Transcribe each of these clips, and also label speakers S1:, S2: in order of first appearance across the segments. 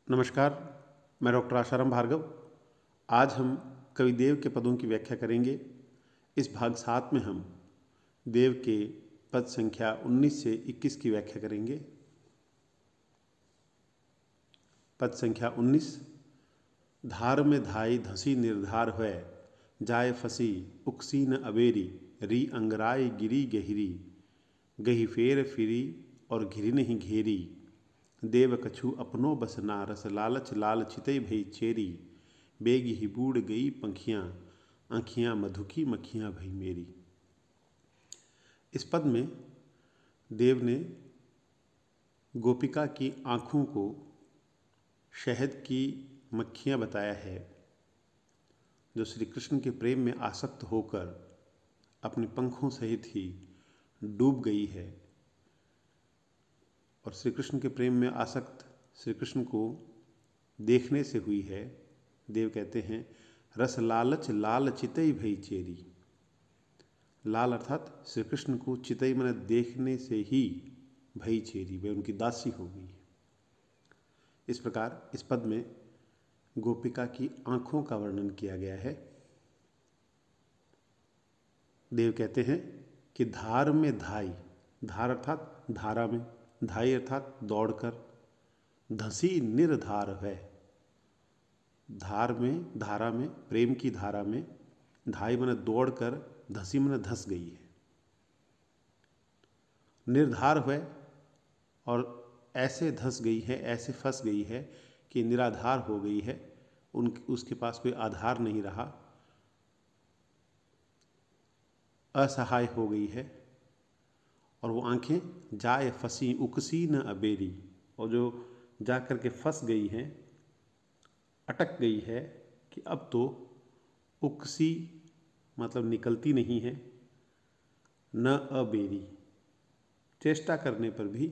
S1: नमस्कार, मैं डॉक्टर आशाराम भार्गव। आज हम कवि देव के पदों की व्याख्या करेंगे। इस भाग 7 में हम देव के पद संख्या 19 से 21 की व्याख्या करेंगे। पद संख्या 19। धार में धाई धसी निर्धार है, जाय फसी उकसी न अबेरी, री अंगराय गिरी गहिरी, गही फेर फिरी और घिरी नहीं घेरी, देव कछु अपनो बसना, रस लालच लाल चितई भई चेरी, बेगी ही बूढ़ गई पंखियाँ, आँखियाँ मधुकी मक्खियाँ भई मेरी। इस पद में देव ने गोपिका की आँखों को शहद की मक्खियाँ बताया है, जो श्री कृष्ण के प्रेम में आसक्त होकर अपने पंखों सहित ही डूब गई है। और श्री कृष्ण के प्रेम में आसक्त श्री कृष्ण को देखने से हुई है। देव कहते हैं, रस लालच लाल चितई भई चेरी। लाल अर्थात श्री कृष्ण को चितई मैंने देखने से ही भई चेरी, वे उनकी दासी हो गई। इस प्रकार इस पद में गोपिका की आंखों का वर्णन किया गया है। देव कहते हैं कि धार में धाई, धार अर्थात धारा में, धाई अर्थात दौड़कर, धसी निर्धार है। धार में, धारा में, प्रेम की धारा में, धाई मैंने दौड़कर, धसी मैंने धस गई है। निर्धार है और ऐसे धस गई है, ऐसे फंस गई है कि निराधार हो गई है, उसके पास कोई आधार नहीं रहा, असहाय हो गई है। और वो आंखें जाए फंसी उकसी न अबेरी, और जो जा कर के फंस गई हैं, अटक गई है कि अब तो उकसी मतलब निकलती नहीं है, न अबेरी, चेष्टा करने पर भी,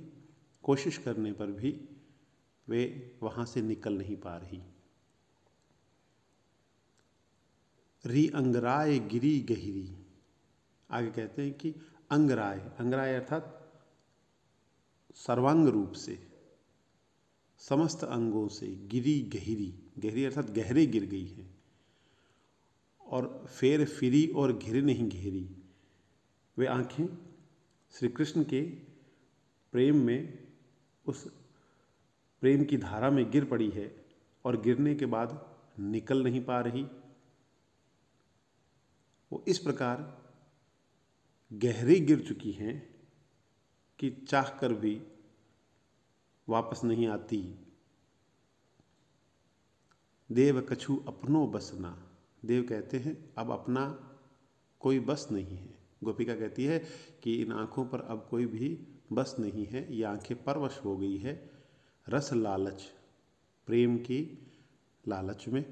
S1: कोशिश करने पर भी वे वहाँ से निकल नहीं पा रही। री अंगराय गिरी गहिरी, आगे कहते हैं कि अंगराय, अंगराय अर्थात सर्वांग रूप से, समस्त अंगों से, गिरी गहिरी, गहरी अर्थात गहरे गिर गई है। और फेर फिरी और घिर नहीं घेरी, वे आंखें श्री कृष्ण के प्रेम में, उस प्रेम की धारा में गिर पड़ी है और गिरने के बाद निकल नहीं पा रही। वो इस प्रकार गहरी गिर चुकी हैं कि चाह कर भी वापस नहीं आती। देव कछु अपनो बसना, देव कहते हैं अब अपना कोई बस नहीं है। गोपिका कहती है कि इन आँखों पर अब कोई भी बस नहीं है, ये आँखें परवश हो गई है रस लालच, प्रेम की लालच में,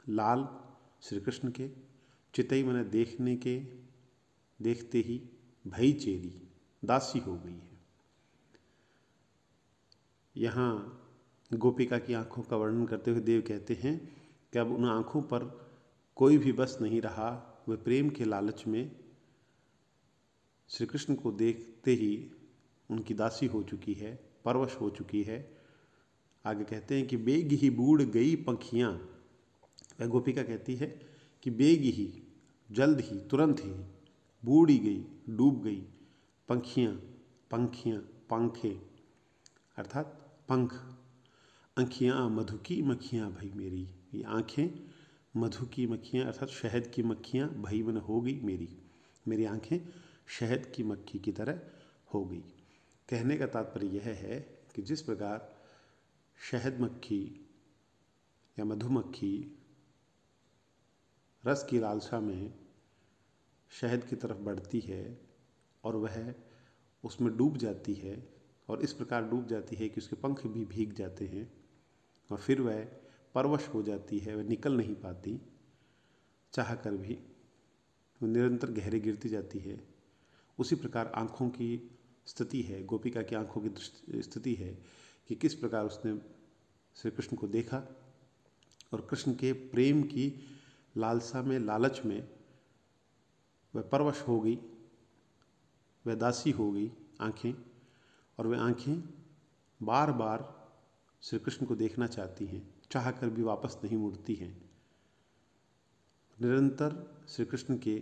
S1: लाल श्री कृष्ण के, चितई मैंने देखने के, देखते ही भई चेरी, दासी हो गई है। यहाँ गोपिका की आंखों का वर्णन करते हुए देव कहते हैं कि अब उन आंखों पर कोई भी बस नहीं रहा, वे प्रेम के लालच में श्री कृष्ण को देखते ही उनकी दासी हो चुकी है, परवश हो चुकी है। आगे कहते हैं कि बेग ही बूढ़ गई पंखियाँ, वह गोपिका कहती है कि बेग ही, जल्द ही, तुरंत ही, बूढ़ी गई, डूब गई, पंखियाँ, पंखियाँ, पंखे अर्थात पंख, आँखियाँ मधुकी मक्खियाँ भई मेरी, ये आँखें मधु की मक्खियाँ अर्थात शहद की मक्खियाँ भई मन हो गई मेरी, मेरी आँखें शहद की मक्खी की तरह हो गई। कहने का तात्पर्य यह है कि जिस प्रकार शहद मक्खी या मधुमक्खी रस की लालसा में शहद की तरफ बढ़ती है और वह उसमें डूब जाती है, और इस प्रकार डूब जाती है कि उसके पंख भी भीग जाते हैं और फिर वह परवश हो जाती है, वह निकल नहीं पाती, चाह कर भी वो निरंतर गहरे गिरती जाती है। उसी प्रकार आँखों की स्थिति है, गोपिका की आँखों की स्थिति है कि किस प्रकार उसने श्री कृष्ण को देखा और कृष्ण के प्रेम की लालसा में, लालच में वह परवश हो गई, वह दासी हो गई आँखें, और वह आँखें बार बार श्री कृष्ण को देखना चाहती हैं, चाह कर भी वापस नहीं मुड़ती हैं। निरंतर श्री कृष्ण के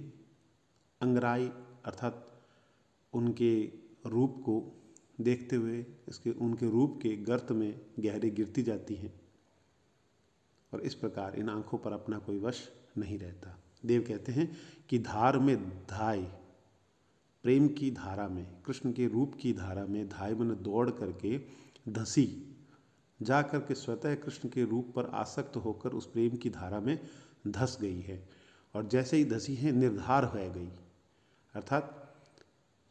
S1: अंगराई अर्थात उनके रूप को देखते हुए उनके रूप के गर्त में गहरे गिरती जाती हैं और इस प्रकार इन आँखों पर अपना कोई वश नहीं रहता। देव कहते हैं कि धार में धाय, प्रेम की धारा में, कृष्ण के रूप की धारा में धाय मन दौड़ करके धसी जा करके स्वतः कृष्ण के रूप पर आसक्त होकर उस प्रेम की धारा में धस गई है। और जैसे ही धसी है निर्धार हो गई, अर्थात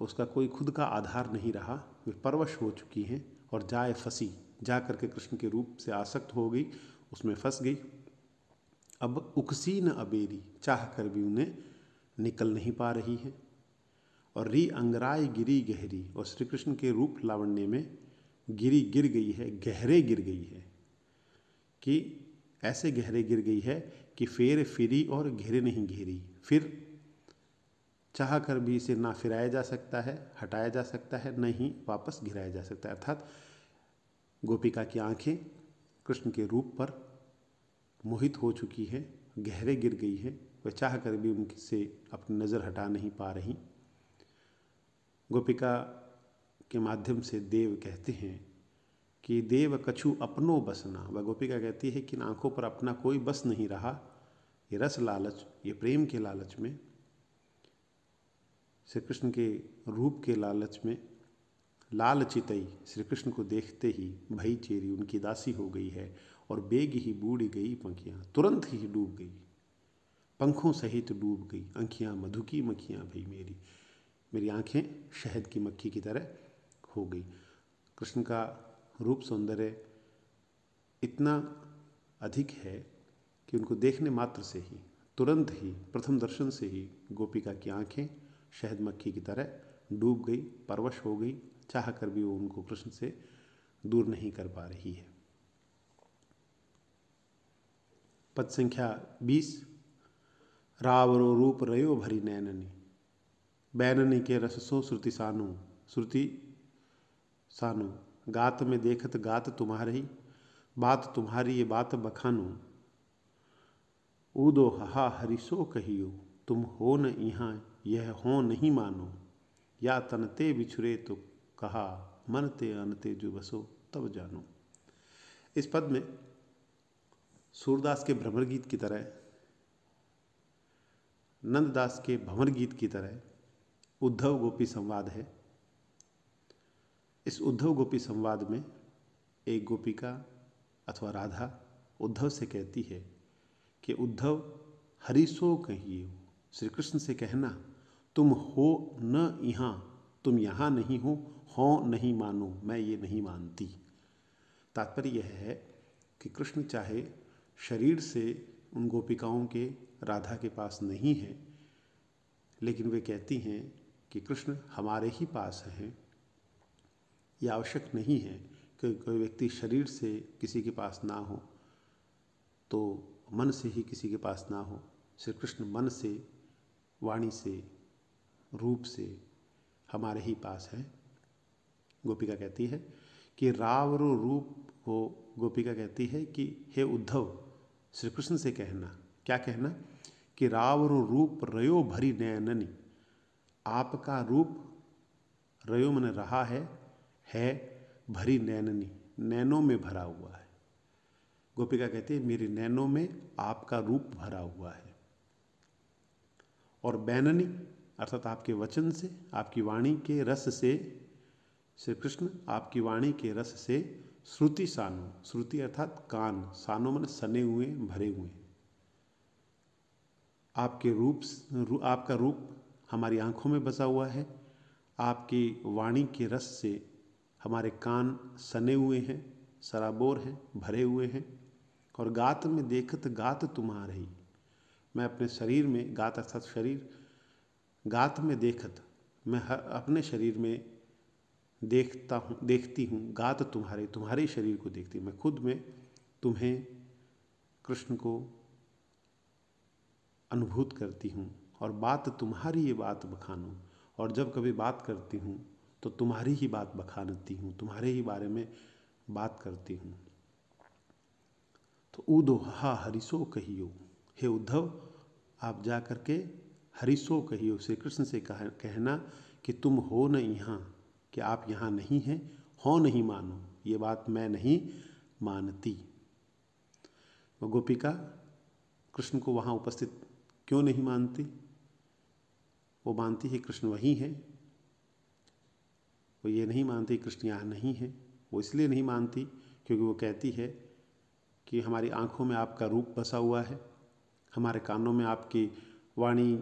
S1: उसका कोई खुद का आधार नहीं रहा, वे परवश हो चुकी हैं और जाए फंसी, जा करके कृष्ण के रूप से आसक्त हो गई, उसमें फंस गई। अब उकसी न अबेरी, चाह कर भी उन्हें निकल नहीं पा रही है। और री अंगराय गिरी गहरी, और श्री कृष्ण के रूप लावण्य में गिरी गिर गई है, गहरे गिर गई है, कि ऐसे गहरे गिर गई है कि फेर फिरी और घेरे नहीं घेरी, फिर चाह कर भी इसे ना फिराया जा सकता है, हटाया जा सकता है, न ही वापस गिराया जा सकता है। अर्थात गोपिका की आंखें कृष्ण के रूप पर मोहित हो चुकी हैं, गहरे गिर गई है, वह चाह कर भी उनसे अपनी नज़र हटा नहीं पा रही। गोपिका के माध्यम से देव कहते हैं कि देव कछु अपनो बसना, वह गोपिका कहती है कि इन आँखों पर अपना कोई बस नहीं रहा। ये रस लालच, ये प्रेम के लालच में, श्री कृष्ण के रूप के लालच में लाल चितई, श्री कृष्ण को देखते ही भई चेरी उनकी दासी हो गई है और बेग ही बूढ़ गई पंखियाँ, तुरंत ही डूब गई, पंखों सहित डूब गई, आँखियाँ मधु की मक्खियाँ भई मेरी, मेरी आँखें शहद की मक्खी की तरह हो गई। कृष्ण का रूप सौंदर्य इतना अधिक है कि उनको देखने मात्र से ही, तुरंत ही, प्रथम दर्शन से ही गोपिका की आँखें शहद मक्खी की तरह डूब गई, परवश हो गई, चाह कर भी वो उनको कृष्ण से दूर नहीं कर पा रही है। पद संख्या 20। रावरो रूप रयो भरी नैननी, बैननी के रससो श्रुति सानु, श्रुति सानु, गात में देखत गात तुम्हारी, बात तुम्हारी ये बात बखानु, ऊदो हहा हरिसो कहियो, तुम हो न यहाँ यह हो नहीं मानो, या तनते बिछुरे तो कहा, मनते अनते जो बसो तब जानो। इस पद में सूरदास के भ्रमर गीत की तरह, नंददास के भंवर गीत की तरह उद्धव गोपी संवाद है। इस उद्धव गोपी संवाद में एक गोपिका अथवा राधा उद्धव से कहती है कि उद्धव हरिसो कहिए, श्री कृष्ण से कहना तुम हो न यहाँ, तुम यहाँ नहीं हो नहीं मानो, मैं ये नहीं मानती। तात्पर्य यह है कि कृष्ण चाहे शरीर से उन गोपिकाओं के राधा के पास नहीं है, लेकिन वे कहती हैं कि कृष्ण हमारे ही पास हैं। यह आवश्यक नहीं है कि कोई व्यक्ति शरीर से किसी के पास ना हो तो मन से ही किसी के पास ना हो। श्री कृष्ण मन से, वाणी से, रूप से हमारे ही पास है। गोपिका कहती है कि रावरो रूप को, गोपिका कहती है कि हे उद्धव, श्री कृष्ण से कहना, क्या कहना, कि रावरो रूप रयो भरी नैननी, आपका रूप, रयो मन रहा है भरी नैननी, नैनों में भरा हुआ है। गोपिका कहती है मेरे नैनों में आपका रूप भरा हुआ है। और बैननी अर्थात आपके वचन से, आपकी वाणी के रस से, श्री कृष्ण आपकी वाणी के रस से श्रुति सानो, श्रुति अर्थात कान, सानो मन सने हुए, भरे हुए, आपके रूप, आपका रूप हमारी आंखों में बसा हुआ है, आपकी वाणी के रस से हमारे कान सने हुए हैं, सराबोर हैं, भरे हुए हैं। और गात में देखत गात तुम्हारी, मैं अपने शरीर में, गात अर्थात शरीर, गात में देखत, मैं अपने शरीर में देखता हूँ, देखती हूँ, गात तुम्हारे, तुम्हारे शरीर को देखती हूँ, मैं खुद में तुम्हें, कृष्ण को अनुभूत करती हूँ। और बात तुम्हारी ये बात बखानूँ, और जब कभी बात करती हूँ तो तुम्हारी ही बात बखानती हूँ, तुम्हारे ही बारे में बात करती हूँ। तो ऊदो हा हरिसो कहियो, हे उद्धव आप जा कर के हरिसो कहियो, श्री कृष्ण से कहना कि तुम हो न यहाँ, कि आप यहाँ नहीं हैं, हो नहीं मानो, ये बात मैं नहीं मानती। वो गोपिका कृष्ण को वहाँ उपस्थित क्यों नहीं मानती? वो मानती है कृष्ण वहीं है, वो ये नहीं मानती कृष्ण यहाँ नहीं है। वो इसलिए नहीं मानती क्योंकि वो कहती है कि हमारी आँखों में आपका रूप बसा हुआ है, हमारे कानों में आपकी वाणी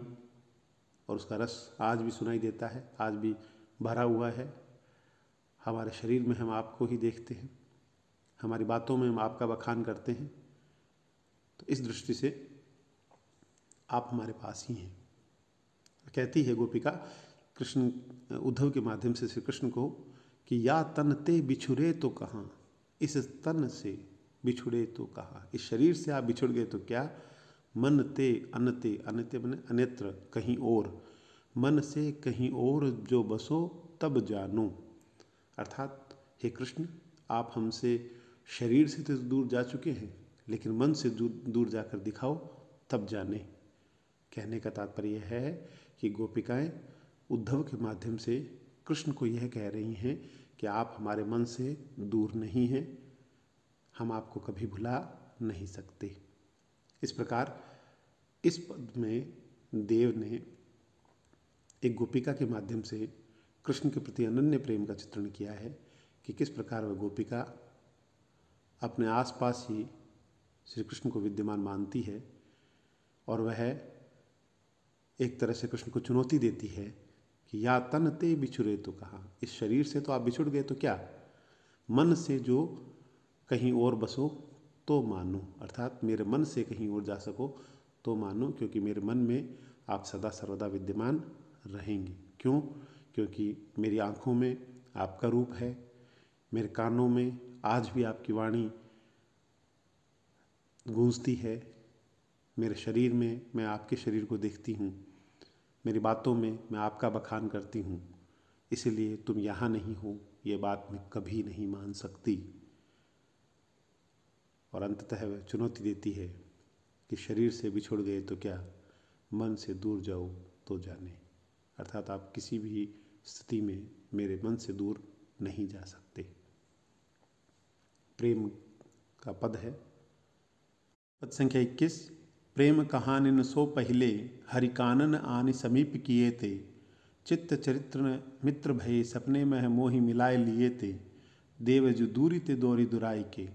S1: और उसका रस आज भी सुनाई देता है, आज भी भरा हुआ है, हमारे शरीर में हम आपको ही देखते हैं, हमारी बातों में हम आपका बखान करते हैं। तो इस दृष्टि से आप हमारे पास ही हैं। कहती है गोपिका कृष्ण उद्धव के माध्यम से श्री कृष्ण को कि या तन ते बिछुरे तो कहाँ, इस तन से बिछुड़े तो कहाँ, इस शरीर से आप बिछुड़ गए तो क्या, मन ते अनते, अनते बने अन्यत्र कहीं और, मन से कहीं और जो बसो तब जानो। अर्थात हे कृष्ण आप हमसे शरीर से तो दूर जा चुके हैं, लेकिन मन से दूर जाकर दिखाओ तब जाने। कहने का तात्पर्य है कि गोपिकाएं उद्धव के माध्यम से कृष्ण को यह कह रही हैं कि आप हमारे मन से दूर नहीं हैं, हम आपको कभी भुला नहीं सकते। इस प्रकार इस पद में देव ने एक गोपिका के माध्यम से कृष्ण के प्रति अनन्य प्रेम का चित्रण किया है कि किस प्रकार वह गोपिका अपने आसपास ही श्री कृष्ण को विद्यमान मानती है और वह एक तरह से कृष्ण को चुनौती देती है कि या तन ते बिछुरे तो कहाँ, इस शरीर से तो आप बिछुड़ गए तो क्या, मन से जो कहीं और बसो तो मानो, अर्थात मेरे मन से कहीं और जा सको तो मानो, क्योंकि मेरे मन में आप सदा सर्वदा विद्यमान रहेंगे। क्यों? क्योंकि मेरी आँखों में आपका रूप है, मेरे कानों में आज भी आपकी वाणी गूंजती है, मेरे शरीर में मैं आपके शरीर को देखती हूँ, मेरी बातों में मैं आपका बखान करती हूँ, इसलिए तुम यहाँ नहीं हो ये बात मैं कभी नहीं मान सकती। और अंततः वह चुनौती देती है कि शरीर से बिछुड़ गए तो क्या, मन से दूर जाओ तो जाने, अर्थात आप किसी भी स्थिति में मेरे मन से दूर नहीं जा सकते। प्रेम का पद है पद संख्या 21। प्रेम कहानिन सो पहले हरि कानन आनि समीप किए ते, चित्त चरित्र मित्र भये सपने में मोहि मिलाए लिए ते, देव जो दूरी ते दोरी दुराई के,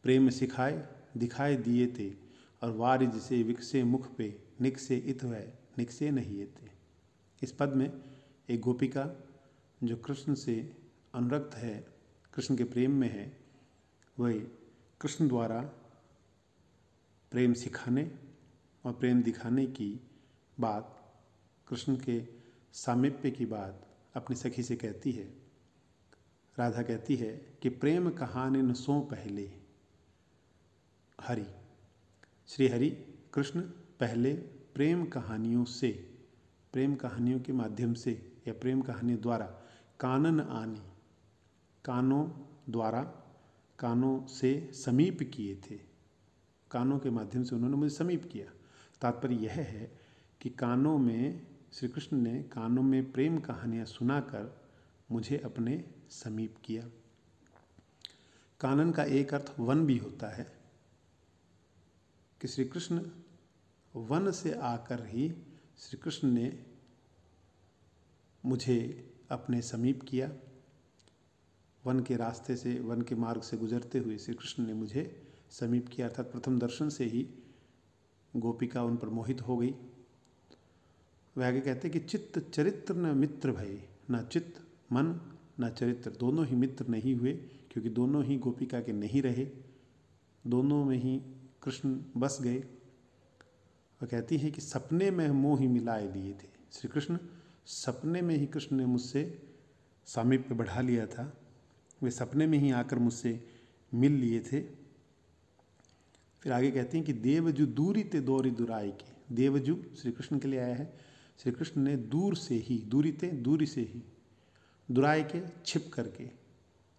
S1: प्रेम सिखाए दिखाए दिए ते, और वारिज से विकसे मुख पे निकसे इत वह निकसे नहीं थे। इस पद में एक गोपिका जो कृष्ण से अनुरक्त है, कृष्ण के प्रेम में है, वह कृष्ण द्वारा प्रेम सिखाने और प्रेम दिखाने की बात, कृष्ण के सामीप्य की बात अपनी सखी से कहती है। राधा कहती है कि प्रेम कहानी न सो पहले हरि, श्री हरि कृष्ण पहले प्रेम कहानियों से, प्रेम कहानियों के माध्यम से या प्रेम कहानी द्वारा कानन आनी, कानों द्वारा कानों से समीप किए थे, कानों के माध्यम से उन्होंने मुझे समीप किया। तात्पर्य यह है कि कानों में श्री कृष्ण ने कानों में प्रेम कहानियाँ सुनाकर मुझे अपने समीप किया। कानन का एक अर्थ वन भी होता है कि श्री कृष्ण वन से आकर ही श्री कृष्ण ने मुझे अपने समीप किया। वन के रास्ते से, वन के मार्ग से गुजरते हुए श्री कृष्ण ने मुझे समीप किया, अर्थात प्रथम दर्शन से ही गोपिका उन पर मोहित हो गई। वह आगे कहते कि चित्त चरित्र न मित्र भये, न चित्त मन न चरित्र, दोनों ही मित्र नहीं हुए, क्योंकि दोनों ही गोपिका के नहीं रहे, दोनों में ही कृष्ण बस गए। वह कहती है कि सपने में मोह ही मिलाए लिए थे, श्री कृष्ण सपने में ही कृष्ण ने मुझसे सामीप्य बढ़ा लिया था, वे सपने में ही आकर मुझसे मिल लिए थे। फिर आगे कहते हैं कि देवजू दूरी ते दोरी दुराई के, देवजू श्री कृष्ण के लिए आया है, श्री कृष्ण ने दूर से ही, दूरी ते दूरी से ही, दुराई के छिप करके,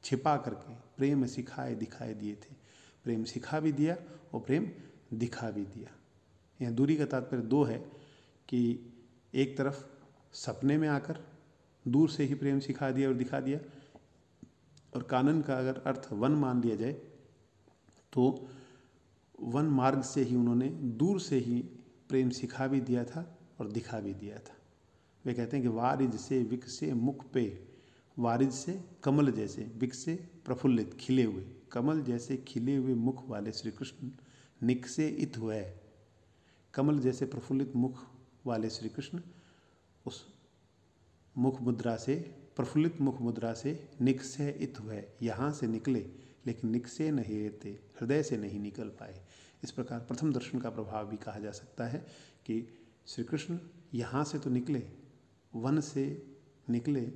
S1: छिपा करके प्रेम सिखाए दिखाए दिए थे। प्रेम सिखा भी दिया और प्रेम दिखा भी दिया। यहाँ दूरी का तात्पर्य दो है कि एक तरफ सपने में आकर दूर से ही प्रेम सिखा दिया और दिखा दिया, और कानन का अगर अर्थ वन मान लिया जाए तो वन मार्ग से ही उन्होंने दूर से ही प्रेम सिखा भी दिया था और दिखा भी दिया था। वे कहते हैं कि वारिज से विकसे मुख पे, वारिज से कमल जैसे, विकसे प्रफुल्लित खिले हुए, कमल जैसे खिले हुए मुख वाले श्री कृष्ण निकसे इत हुए। कमल जैसे प्रफुल्लित मुख वाले श्री कृष्ण उस मुख मुद्रा से, प्रफुल्लित मुख मुद्रा से निकसे इत हुए, यहाँ से निकले लेकिन निकसे नहीं रहते, हृदय से नहीं निकल पाए। इस प्रकार प्रथम दर्शन का प्रभाव भी कहा जा सकता है कि श्री कृष्ण यहाँ से तो निकले, वन से निकले,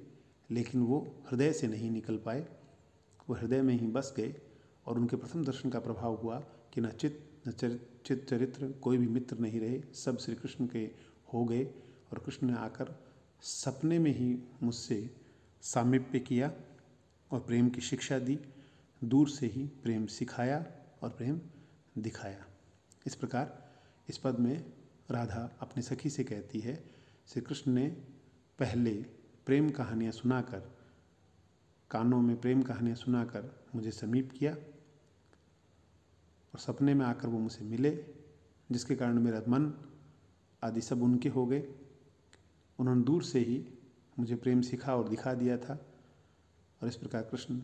S1: लेकिन वो हृदय से नहीं निकल पाए, वो हृदय में ही बस गए। और उनके प्रथम दर्शन का प्रभाव हुआ कि न चित न चित चरित्र, कोई भी मित्र नहीं रहे, सब श्री कृष्ण के हो गए। और कृष्ण ने आकर सपने में ही मुझसे सामीप्य किया और प्रेम की शिक्षा दी, दूर से ही प्रेम सिखाया और प्रेम दिखाया। इस प्रकार इस पद में राधा अपनी सखी से कहती है, श्री कृष्ण ने पहले प्रेम कहानियाँ सुनाकर, कानों में प्रेम कहानियाँ सुनाकर मुझे समीप किया और सपने में आकर वो मुझसे मिले, जिसके कारण मेरा मन आदि सब उनके हो गए। उन्होंने दूर से ही मुझे प्रेम सिखा और दिखा दिया था। और इस प्रकार कृष्ण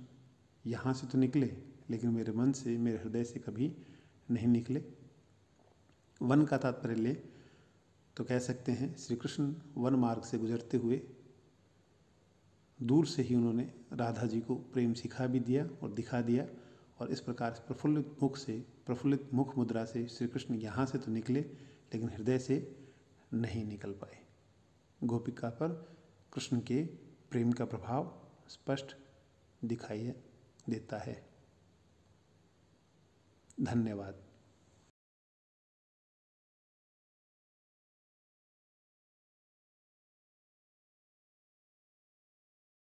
S1: यहाँ से तो निकले लेकिन मेरे मन से, मेरे हृदय से कभी नहीं निकले। वन का तात्पर्य ले तो कह सकते हैं श्री कृष्ण वन मार्ग से गुजरते हुए दूर से ही उन्होंने राधा जी को प्रेम सिखा भी दिया और दिखा दिया। और इस प्रकार प्रफुल्लित मुख से, प्रफुल्लित मुख मुद्रा से श्री कृष्ण यहाँ से तो निकले लेकिन हृदय से नहीं निकल पाए। गोपिका पर कृष्ण के प्रेम का प्रभाव स्पष्ट दिखाई देता है। धन्यवाद।